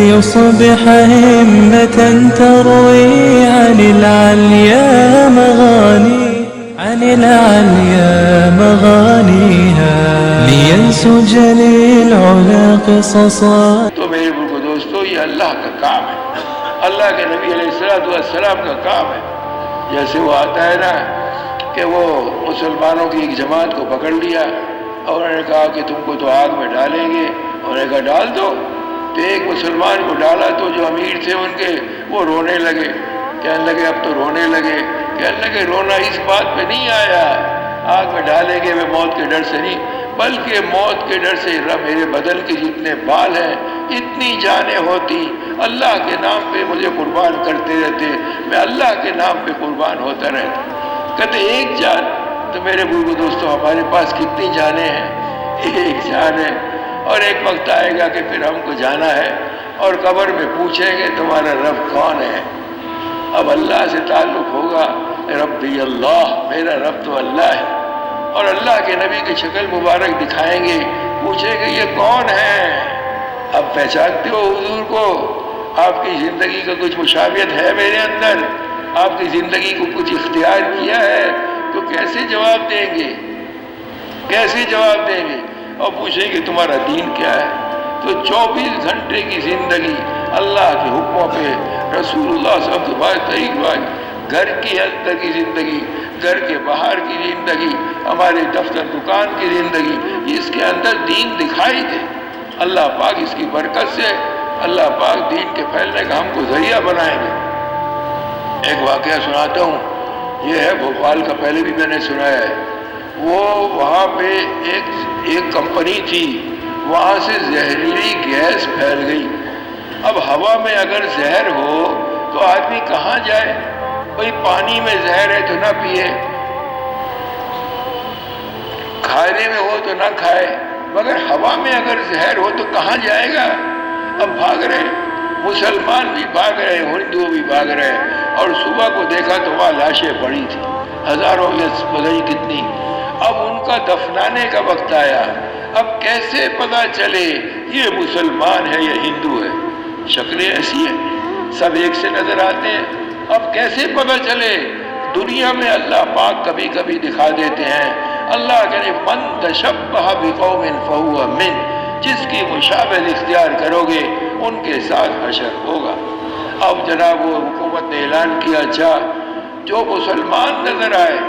يصبح همة تروي عن العليا مغانيها لينسج للعلا قصصا. تو میرے بزرگو دوستو، یہ اللہ کا کام ہے، اللہ کے نبی علیہ السلام کا کام ہے. جیسے وہ آتا ہے نا کہ وہ مسلمانوں کی ایک جماعت کو پکڑ لیا اور انہوں نے کہا کہ تم کو تو آگ میں ڈالیں گے. انہوں نے کہا ڈال دو. تو ایک مسلمان کو ڈالا تو جو امیر تھے ان کے، وہ رونے لگے، کہنے لگے اب تو رونے لگے، کہنے لگے رونا اس بات پہ نہیں آیا آگ میں ڈالیں گے میں موت کے ڈر سے نہیں، بلکہ موت کے ڈر سے میرے بدن کے جتنے بال ہیں اتنی جانیں ہوتی، اللہ کے نام پہ مجھے قربان کرتے رہتے، میں اللہ کے نام پہ قربان ہوتا رہتا. کہتے ایک جان. تو میرے بزرگو دوستو، ہمارے پاس کتنی جانیں ہیں؟ ایک جان ہے. اور ایک وقت آئے گا کہ پھر ہم کو جانا ہے اور قبر میں پوچھیں گے تمہارا رب کون ہے؟ اب اللہ سے تعلق ہوگا، ربی اللہ، میرا رب تو اللہ ہے. اور اللہ کے نبی کی شکل مبارک دکھائیں گے، پوچھیں گے یہ کون ہے؟ اب پہچانتے ہو حضور کو؟ آپ کی زندگی کا کچھ مشابہت ہے میرے اندر؟ آپ کی زندگی کو کچھ اختیار کیا ہے؟ تو کیسے جواب دیں گے؟ کیسے جواب دیں گے؟ اور پوچھیں گے تمہارا دین کیا ہے؟ تو 24 گھنٹے کی زندگی اللہ کے حکموں پہ، رسول اللہ صلی اللہ علیہ وسلم، گھر کی اندر کی زندگی، گھر کے باہر کی زندگی، ہمارے دفتر دکان کی زندگی، اس کے اندر دین دکھائی دے. اللہ پاک اس کی برکت سے اللہ پاک دین کے پھیلنے کا ہم کو ذریعہ بنائیں گے. ایک واقعہ سناتا ہوں، یہ ہے بھوپال کا، پہلے بھی میں نے سنایا ہے. وہ وہاں پہ ایک کمپنی تھی، وہاں سے زہریلی گیس پھیل گئی. اب ہوا میں اگر زہر ہو تو آدمی کہاں جائے؟ بھئی پانی میں زہر ہے تو نہ پیے، کھانے میں ہو تو نہ کھائے، مگر ہوا میں اگر زہر ہو تو کہاں جائے گا؟ اب بھاگ رہے، مسلمان بھی بھاگ رہے، ہندو بھی بھاگ رہے. اور صبح کو دیکھا تو وہاں لاشیں پڑی تھی، ہزاروں یا پتہ نہیں کتنی. اب ان کا دفنانے کا وقت آیا. اب کیسے پتہ چلے یہ مسلمان ہے یا ہندو ہے؟ شکلیں ایسی ہیں، سب ایک سے نظر آتے ہیں. اب کیسے پتہ چلے؟ دنیا میں اللہ پاک کبھی کبھی دکھا دیتے ہیں. اللہ کہے من تشبہ بقوم فہو من، جس کی مشابہت اختیار کرو گے ان کے ساتھ حشر ہوگا. اب جناب وہ حکومت نے اعلان کیا، اچھا جو مسلمان نظر آئے،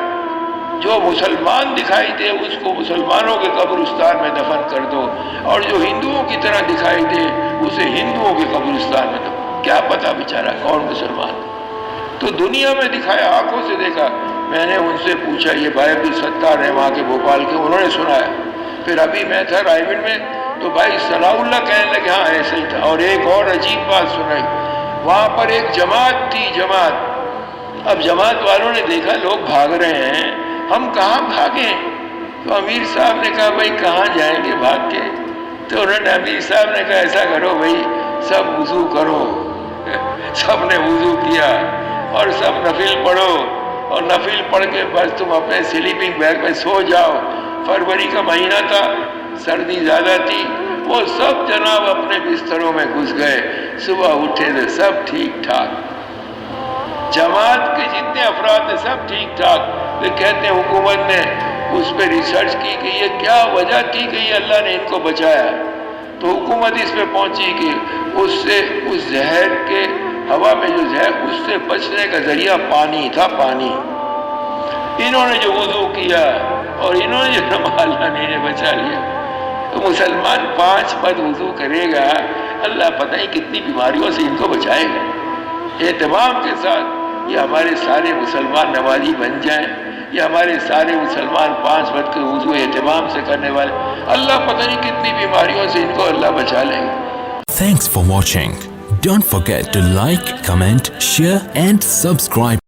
جو مسلمان دکھائی دے اس کو مسلمانوں کے قبرستان میں دفن کر دو، اور جو ہندوؤں کی طرح دکھائی دے اسے ہندوؤں کے قبرستان میں دفن. کیا پتا بیچارہ کون مسلمان؟ تو دنیا میں دکھایا، آنکھوں سے دیکھا. میں نے ان سے پوچھا، یہ بھائی عبدالستار ہیں وہاں کے بھوپال کے، انہوں نے سنایا. پھر ابھی میں تھا رائے گڑھ میں تو بھائی ثناء اللہ کہنے لگے ہاں ایسے ہی تھا. اور ایک اور عجیب بات سنائی، وہاں پر ایک جماعت تھی، جماعت. اب جماعت والوں نے دیکھا لوگ بھاگ رہے ہیں، ہم کہاں بھاگیں؟ تو امیر صاحب نے کہا بھائی کہاں جائیں گے بھاگ کے؟ تو انہوں نے، امیر صاحب نے کہا ایسا کرو بھائی سب وضو کرو. سب نے وضو کیا اور سب نفل پڑھو، اور نفل پڑھ کے بس تم اپنے سلیپنگ بیگ میں سو جاؤ. فروری کا مہینہ تھا، سردی زیادہ تھی، وہ سب جناب اپنے بستروں میں گھس گئے. صبح اٹھے تو سب ٹھیک ٹھاک، جماعت کے جتنے افراد تھے سب ٹھیک ٹھاک. تو کہتے ہیں حکومت نے اس پہ ریسرچ کی کہ یہ کیا وجہ تھی کہ یہ اللہ نے ان کو بچایا. تو حکومت اس پہ پہنچی کہ اس زہر کے، ہوا میں جو زہر، اس سے بچنے کا ذریعہ پانی تھا، پانی. انہوں نے جو وضو کیا اور انہوں نے جو اللہ نے انہیں بچا لیا. تو مسلمان 5 بد وضو کرے گا، اللہ پتہ ہی کتنی بیماریوں سے ان کو بچائے گا. اہتمام کے ساتھ یہ ہمارے سارے مسلمان نمازی بن جائیں، یہ ہمارے سارے مسلمان 5 وقت کے وضو اہتمام سے کرنے والے، اللہ پتہ نہیں کتنی بیماریوں سے ان کو اللہ بچا لیں گے. Thanks for watching. Don't forget to like, comment, share and subscribe.